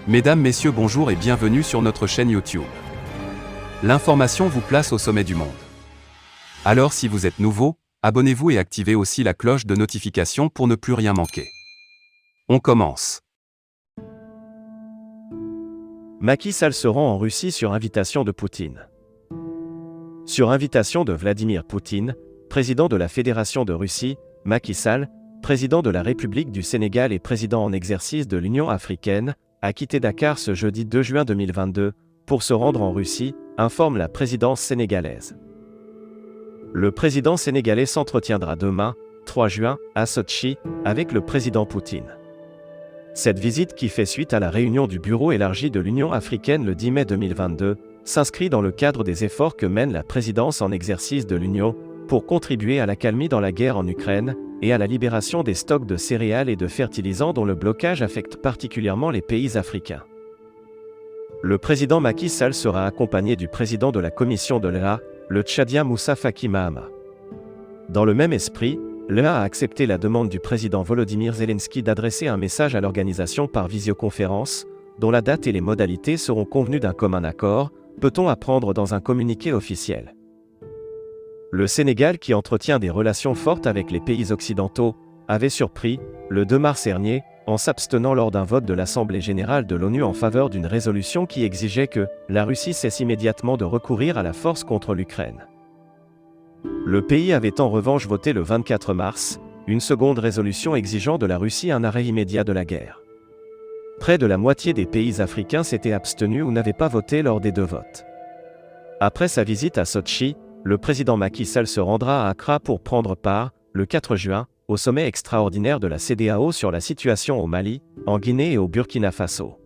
Mesdames, Messieurs, bonjour et bienvenue sur notre chaîne YouTube. L'information vous place au sommet du monde. Alors si vous êtes nouveau, abonnez-vous et activez aussi la cloche de notification pour ne plus rien manquer. On commence. Macky Sall se rend en Russie sur invitation de Poutine. Sur invitation de Vladimir Poutine, président de la Fédération de Russie, Macky Sall, président de la République du Sénégal et président en exercice de l'Union africaine, a quitté Dakar ce jeudi 2 juin 2022 pour se rendre en Russie, informe la présidence sénégalaise. Le président sénégalais s'entretiendra demain, 3 juin, à Sotchi, avec le président Poutine. Cette visite, qui fait suite à la réunion du bureau élargi de l'Union africaine le 10 mai 2022, s'inscrit dans le cadre des efforts que mène la présidence en exercice de l'Union pour contribuer à l'accalmie dans la guerre en Ukraine et à la libération des stocks de céréales et de fertilisants dont le blocage affecte particulièrement les pays africains. Le président Macky Sall sera accompagné du président de la commission de l'EA, le Tchadien Moussa Faki Mahamat. Dans le même esprit, l'EA a accepté la demande du président Volodymyr Zelensky d'adresser un message à l'organisation par visioconférence, dont la date et les modalités seront convenues d'un commun accord, peut-on apprendre dans un communiqué officiel. Le Sénégal, qui entretient des relations fortes avec les pays occidentaux, avait surpris, le 2 mars dernier, en s'abstenant lors d'un vote de l'Assemblée générale de l'ONU en faveur d'une résolution qui exigeait que la Russie cesse immédiatement de recourir à la force contre l'Ukraine. Le pays avait en revanche voté le 24 mars, une seconde résolution exigeant de la Russie un arrêt immédiat de la guerre. Près de la moitié des pays africains s'étaient abstenus ou n'avaient pas voté lors des deux votes. Après sa visite à Sotchi, le président Macky Sall se rendra à Accra pour prendre part, le 4 juin, au sommet extraordinaire de la CEDEAO sur la situation au Mali, en Guinée et au Burkina Faso.